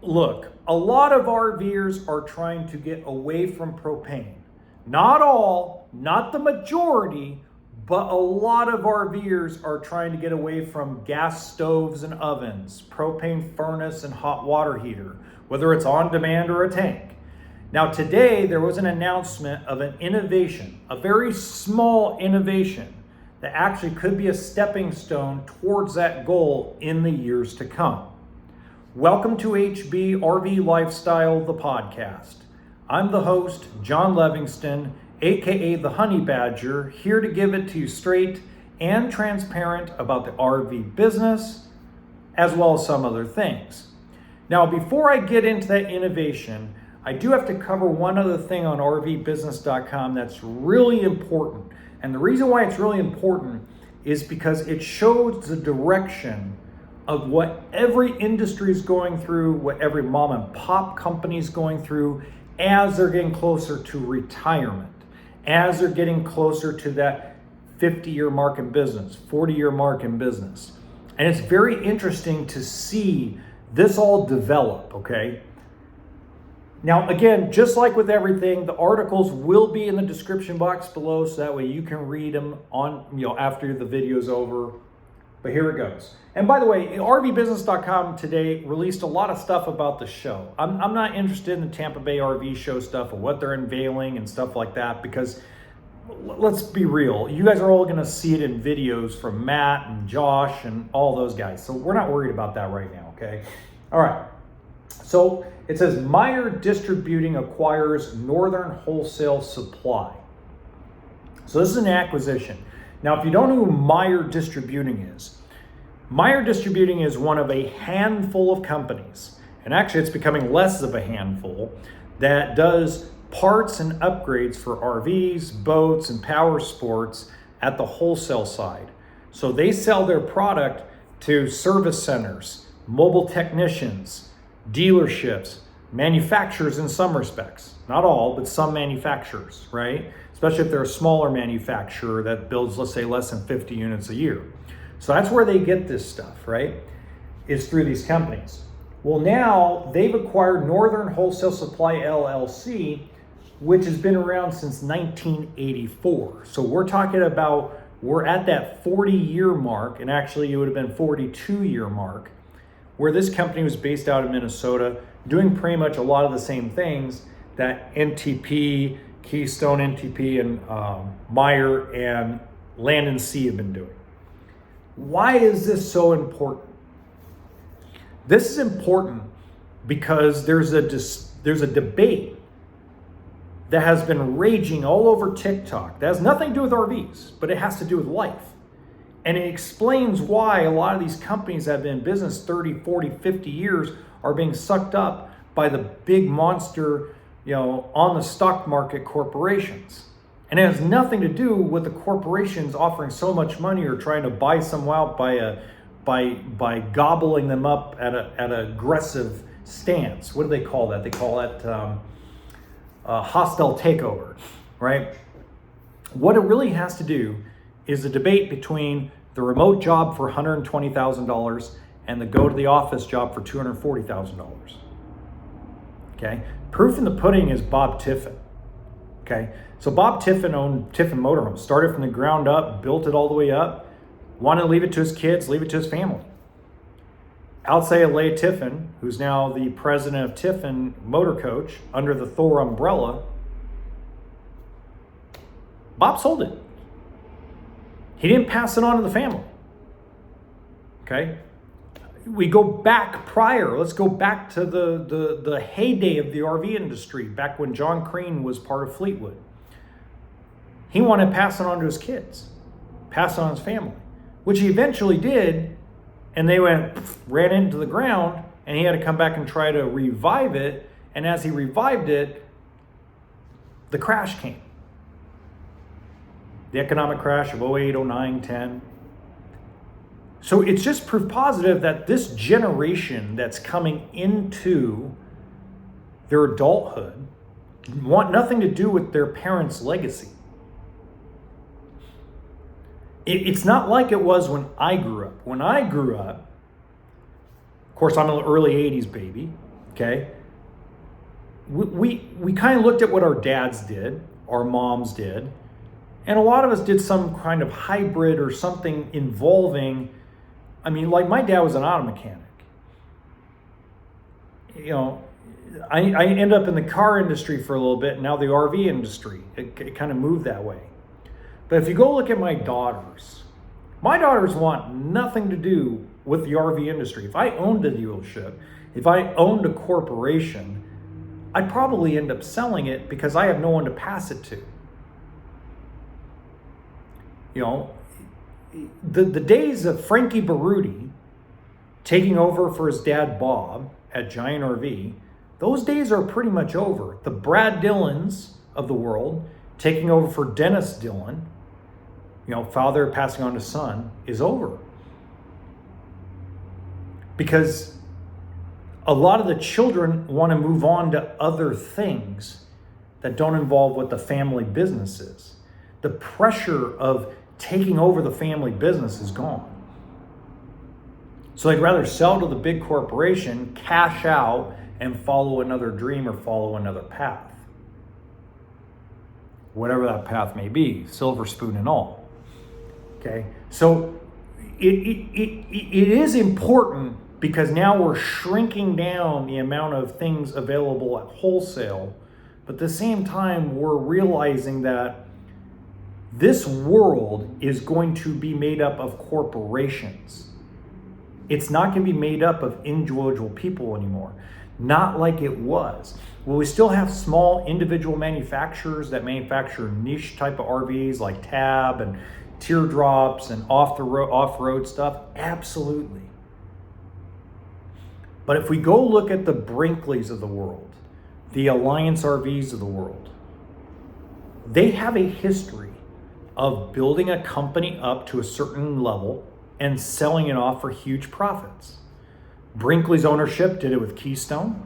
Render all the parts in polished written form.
Look, a lot of RVers are trying to get away from propane. Not all, not the majority, but a lot of RVers are trying to get away from gas stoves and ovens, propane furnace and hot water heater, whether it's on demand or a tank. Now today there was an announcement of an innovation, a very small innovation that actually could be a stepping stone towards that goal in the years to come. Welcome to HB RV Lifestyle, the podcast. I'm the host, John Levingston, aka the Honey Badger, here to give it to you straight and transparent about the RV business, as well as some other things. Now, before I get into that innovation, I do have to cover one other thing on RVbusiness.com that's really important. And the reason why it's really important is because it shows the direction of what every industry is going through, what every mom and pop company is going through as they're getting closer to retirement, as they're getting closer to that 50-year mark in business, 40-year mark in business. And it's very interesting to see this all develop, okay? Now, again, just like with everything, the articles will be in the description box below, so that way you can read them on, after the video's over. But here it goes. And by the way, RVbusiness.com today released a lot of stuff about the show. I'm not interested in the Tampa Bay RV show stuff or what they're unveiling and stuff like that, because let's be real, you guys are all going to see it in videos from Matt and Josh and all those guys. So we're not worried about that right now, okay? All right. So it says Meyer Distributing acquires Northern Wholesale Supply. So this is an acquisition. Now, if you don't know who Meyer Distributing is one of a handful of companies, and actually it's becoming less of a handful, that does parts and upgrades for RVs, boats, and power sports at the wholesale side. So they sell their product to service centers, mobile technicians, dealerships, manufacturers in some respects. Not all, but some manufacturers, right? Especially if they're a smaller manufacturer that builds, let's say, less than 50 units a year. So that's where they get this stuff, right? Is through these companies. Well, now they've acquired Northern Wholesale Supply LLC, which has been around since 1984. So we're talking about, we're at that 40-year mark, and actually it would have been 42-year mark, where this company was based out of Minnesota, doing pretty much a lot of the same things that NTP, Keystone NTP, and Meyer and Land & Sea have been doing. Why is this so important? This is important because there's a debate that has been raging all over TikTok that has nothing to do with RVs, but it has to do with life. And it explains why a lot of these companies that have been in business 30, 40, 50 years are being sucked up by the big monster, on the stock market corporations. And it has nothing to do with the corporations offering so much money or trying to buy someone out by gobbling them up at an aggressive stance. What do they call that? They call it hostile takeover, right? What it really has to do is a debate between the remote job for $120,000 and the go to the office job for $240,000. Okay, proof in the pudding is Bob Tiffin. Okay, so Bob Tiffin owned Tiffin Motorhomes, started from the ground up, built it all the way up, wanted to leave it to his kids, leave it to his family. Alcea Leigh Tiffin, who's now the president of Tiffin Motor Coach under the Thor umbrella, Bob sold it. He didn't pass it on to the family. Okay? We go back prior. Let's go back to the heyday of the RV industry, back when John Crean was part of Fleetwood. He wanted to pass it on to his kids, pass it on to his family, which he eventually did, and they ran into the ground, and he had to come back and try to revive it. And as he revived it, the crash came. The economic crash of 08, 09, 10. So it's just proof positive that this generation that's coming into their adulthood want nothing to do with their parents' legacy. It's not like it was when I grew up. When I grew up, of course, I'm an early 80s baby. Okay? We kind of looked at what our dads did, our moms did, and a lot of us did some kind of hybrid or something involving, I mean, like my dad was an auto mechanic. You know, I ended up in the car industry for a little bit, now the RV industry. It kind of moved that way. But if you go look at my daughters want nothing to do with the RV industry. If I owned a dealership, if I owned a corporation, I'd probably end up selling it because I have no one to pass it to. You know, the days of Frankie Baruti taking over for his dad Bob at Giant RV, those days are pretty much over. The Brad Dillons of the world taking over for Dennis Dillon, you know, father passing on to son, is over. Because a lot of the children want to move on to other things that don't involve what the family business is. The pressure of taking over the family business is gone. So they'd rather sell to the big corporation, cash out, and follow another dream or follow another path. Whatever that path may be, silver spoon and all. Okay, so it is important because now we're shrinking down the amount of things available at wholesale, but at the same time, we're realizing that this world is going to be made up of corporations. It's not going to be made up of individual people anymore. Not like it was. Well, we still have small individual manufacturers that manufacture niche type of RVs like Tab and Teardrops and off-road stuff. Absolutely. But if we go look at the Brinkleys of the world, the Alliance RVs of the world, they have a history of building a company up to a certain level and selling it off for huge profits. Brinkley's ownership did it with Keystone.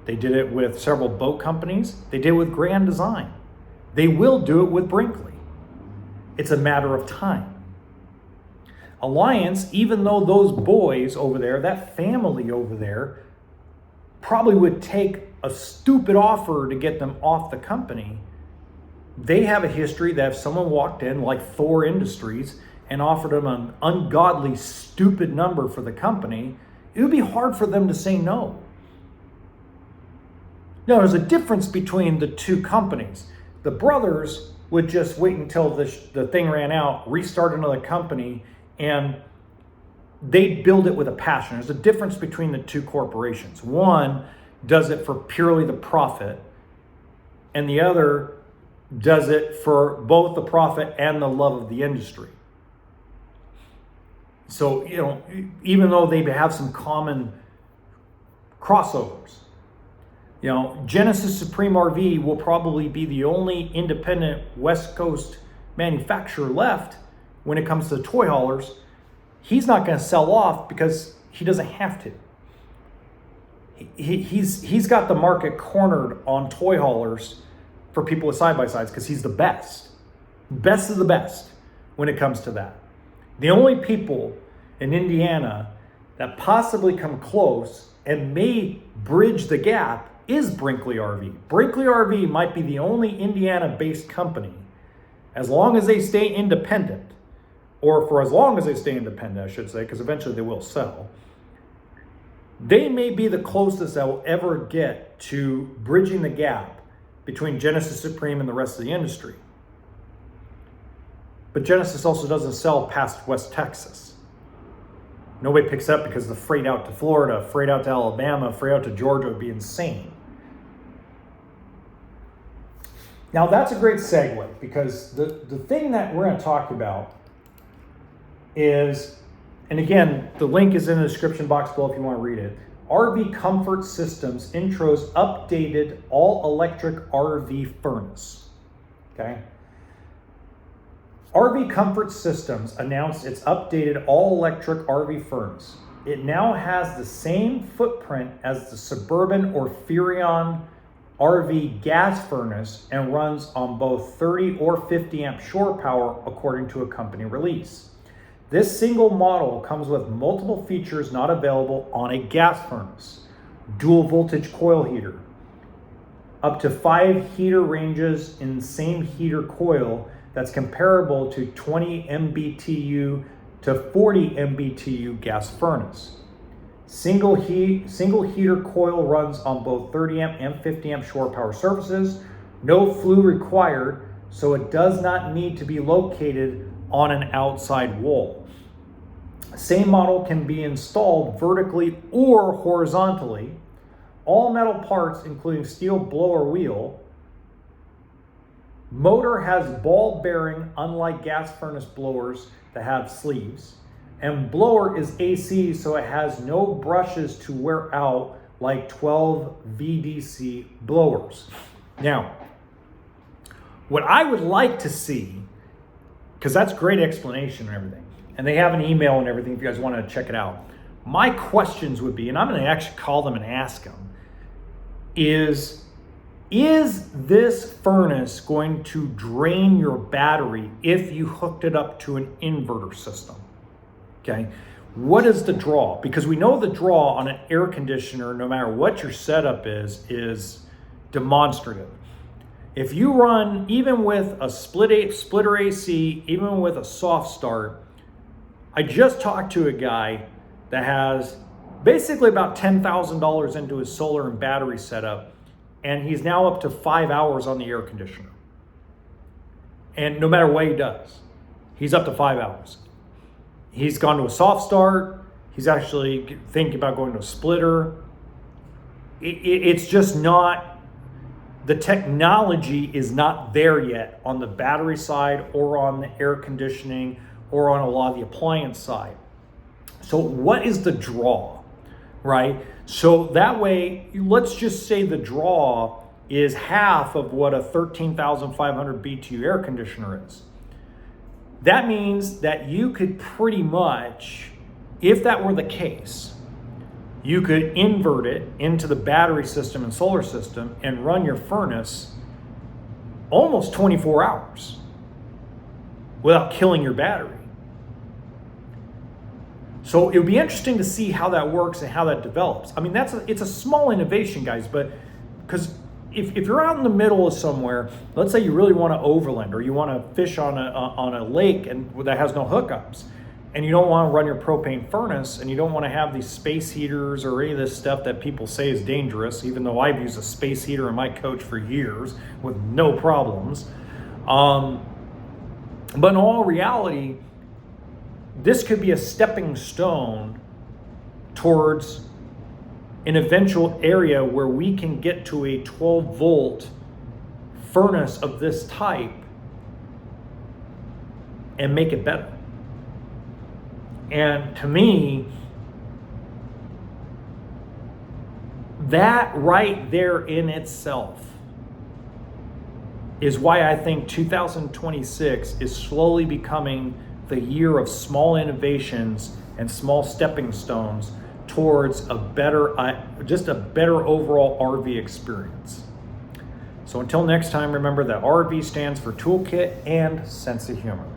They did it with several boat companies. They did it with Grand Design. They will do it with Brinkley. It's a matter of time. Alliance, even though those boys over there, that family over there, probably would take a stupid offer to get them off the company, they have a history that if someone walked in like Thor Industries and offered them an ungodly, stupid number for the company, it would be hard for them to say no. Now, there's a difference between the two companies. The brothers would just wait until the thing ran out, restart another company, and they'd build it with a passion. There's a difference between the two corporations. One does it for purely the profit, and the other does it for both the profit and the love of the industry. So, you know, even though they have some common crossovers, you know, Genesis Supreme RV will probably be the only independent West Coast manufacturer left when it comes to toy haulers. He's not going to sell off because he doesn't have to. He's got the market cornered on toy haulers for people with side-by-sides because he's the best of the best when it comes to that. The only people in Indiana that possibly come close and may bridge the gap is Brinkley RV. Brinkley RV might be the only Indiana-based company, as long as they stay independent, or for as long as they stay independent, I should say, because eventually they will sell. They may be the closest that will ever get to bridging the gap between Genesis Supreme and the rest of the industry. But Genesis also doesn't sell past West Texas. Nobody picks up because the freight out to Florida, freight out to Alabama, freight out to Georgia would be insane. Now that's a great segue, because the thing that we're going to talk about is, and again, the link is in the description box below if you want to read it, RV Comfort Systems Intro's updated all-electric RV furnace. Okay? RV Comfort Systems announced its updated all-electric RV furnace. It now has the same footprint as the Suburban or Furrion RV gas furnace and runs on both 30 or 50 amp shore power according to a company release. This single model comes with multiple features not available on a gas furnace. dual voltage coil heater, up to 5 heater ranges in the same heater coil that's comparable to 20 MBTU to 40 MBTU gas furnace. Single heater coil runs on both 30 amp and 50 amp shore power surfaces. No flue required, so it does not need to be located on an outside wall. Same model can be installed vertically or horizontally. All metal parts, including steel blower wheel. Motor has ball bearing, unlike gas furnace blowers that have sleeves. And blower is AC, so it has no brushes to wear out like 12 VDC blowers. Now, what I would like to see, because that's great explanation and everything, and they have an email and everything if you guys want to check it out. My questions would be, and I'm going to actually call them and ask them, is this furnace going to drain your battery if you hooked it up to an inverter system? Okay, what is the draw? Because we know the draw on an air conditioner, no matter what your setup is demonstrative. If you run, even with a splitter AC, even with a soft start, I just talked to a guy that has basically about $10,000 into his solar and battery setup, and he's now up to 5 hours on the air conditioner. And no matter what he does, he's up to 5 hours. He's gone to a soft start. He's actually thinking about going to a splitter. It's just not, the technology is not there yet on the battery side or on the air conditioning or on a lot of the appliance side. So what is the draw, right? So that way, let's just say the draw is half of what a 13,500 BTU air conditioner is. That means that you could pretty much, if that were the case, you could invert it into the battery system and solar system and run your furnace almost 24 hours without killing your battery. So it would be interesting to see how that works and how that develops. I mean, it's a small innovation, guys, but because if you're out in the middle of somewhere, let's say you really want to overland or you want to fish on a lake and that has no hookups, and you don't want to run your propane furnace and you don't want to have these space heaters or any of this stuff that people say is dangerous, even though I've used a space heater in my coach for years with no problems. But in all reality, this could be a stepping stone towards an eventual area where we can get to a 12 volt furnace of this type and make it better. And to me, that right there in itself is why I think 2026 is slowly becoming the year of small innovations and small stepping stones towards a better, just a better overall RV experience. So until next time, remember that RV stands for toolkit and sense of humor.